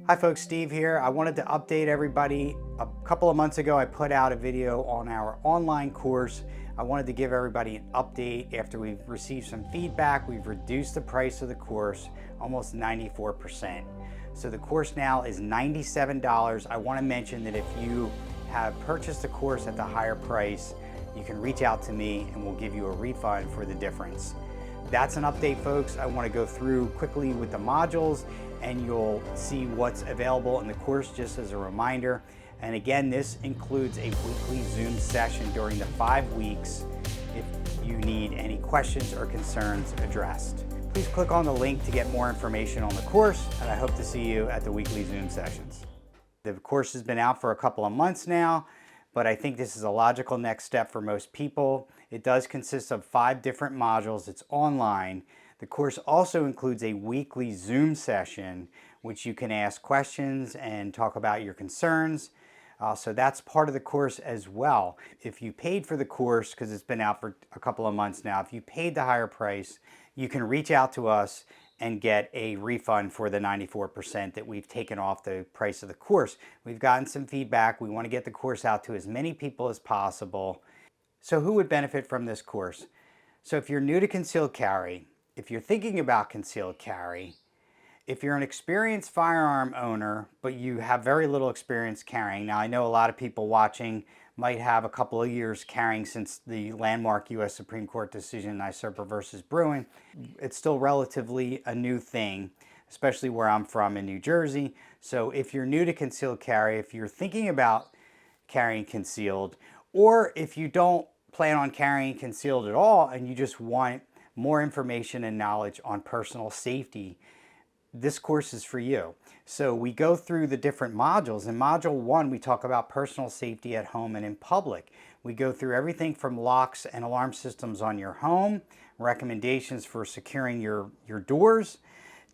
Hi folks, Steve here. I wanted to update everybody. A couple of months ago, I put out a video on our online course. I wanted to give everybody an update after we've received some feedback. We've reduced the price of the course almost 94%. So the course now is $97. I want to mention that if you have purchased the course at the higher price, you can reach out to me and we'll give you a refund for the difference. That's an update, folks. I want to go through quickly with the modules and you'll see what's available in the course just as a reminder. And again, this includes a weekly Zoom session during the 5 weeks if you need any questions or concerns addressed. Please click on the link to get more information on the course, and I hope to see you at the weekly Zoom sessions. The course has been out for a couple of months now, but I think this is a logical next step for most people. It does consist of 5 different modules. It's online. The course also includes a weekly Zoom session, which you can ask questions and talk about your concerns. So that's part of the course as well. If you paid for the course, because it's been out for a couple of months now, if you paid the higher price, you can reach out to us and get a refund for the 94% that we've taken off the price of the course. We've gotten some feedback. We want to get the course out to as many people as possible. So who would benefit from this course? So if you're new to concealed carry, if you're thinking about concealed carry, if you're an experienced firearm owner, but you have very little experience carrying. Now, I know a lot of people watching might have a couple of years carrying since the landmark U.S. Supreme Court decision, Nysurper versus Bruin. It's still relatively a new thing, especially where I'm from in New Jersey. So if you're new to concealed carry, if you're thinking about carrying concealed, or if you don't plan on carrying concealed at all and you just want more information and knowledge on personal safety, this course is for you. So we go through the different modules. In module 1, we talk about personal safety at home and in public. We go through everything from locks and alarm systems on your home, recommendations for securing your doors,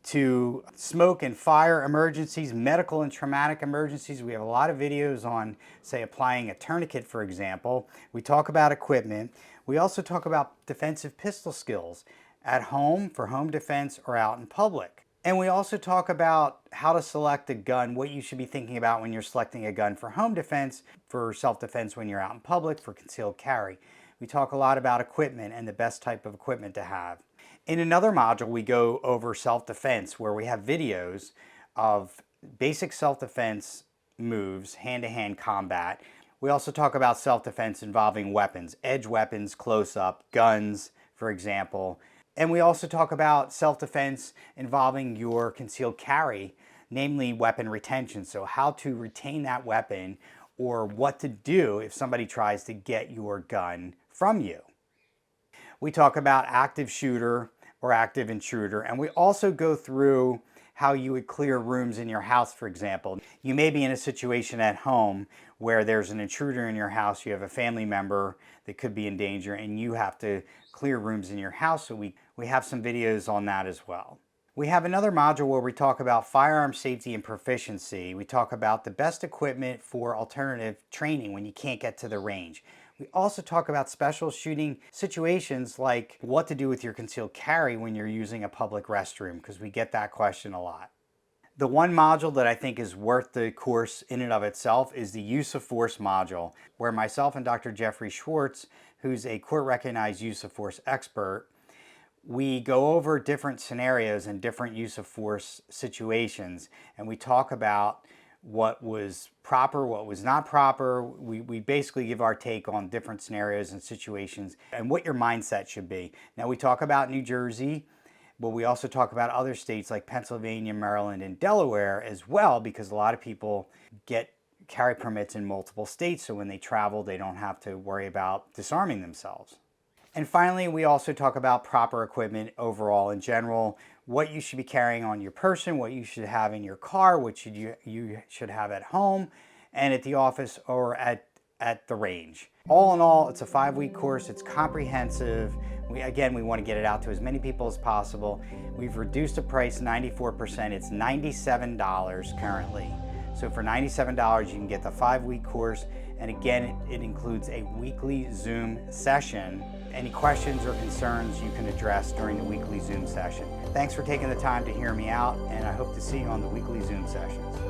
to smoke and fire emergencies, medical and traumatic emergencies. We have a lot of videos on, say, applying a tourniquet, for example. We talk about equipment. We also talk about defensive pistol skills at home for home defense or out in public. And we also talk about how to select a gun, what you should be thinking about when you're selecting a gun for home defense, for self-defense when you're out in public, for concealed carry. We talk a lot about equipment and the best type of equipment to have. In another module, we go over self-defense, where we have videos of basic self-defense moves, hand-to-hand combat. We also talk about self-defense involving weapons, edge weapons, close-up, guns, for example. And we also talk about self-defense involving your concealed carry, namely weapon retention. So how to retain that weapon, or what to do if somebody tries to get your gun from you. We talk about active shooter or active intruder, and we also go through how you would clear rooms in your house, for example. You may be in a situation at home where there's an intruder in your house, you have a family member that could be in danger, and you have to clear rooms in your house, so we have some videos on that as well. We have another module where we talk about firearm safety and proficiency. We talk about the best equipment for alternative training when you can't get to the range. We also talk about special shooting situations, like what to do with your concealed carry when you're using a public restroom, because we get that question a lot. The one module that I think is worth the course in and of itself is the use of force module, where myself and Dr. Jeffrey Schwartz, who's a court-recognized use of force expert, we go over different scenarios and different use of force situations, and we talk about what was proper, what was not proper. We basically give our take on different scenarios and situations and what your mindset should be. Now, we talk about New Jersey, but we also talk about other states like Pennsylvania, Maryland, and Delaware as well, because a lot of people get carry permits in multiple states, so when they travel, they don't have to worry about disarming themselves. And finally, we also talk about proper equipment overall in general, what you should be carrying on your person, what you should have in your car, what you should have at home and at the office or at the range. All in all, it's a 5-week course. It's comprehensive. We want to get it out to as many people as possible. We've reduced the price 94%. It's $97 currently. So for $97, you can get the 5-week course. And again, it includes a weekly Zoom session. Any questions or concerns you can address during the weekly Zoom session. Thanks for taking the time to hear me out, and I hope to see you on the weekly Zoom sessions.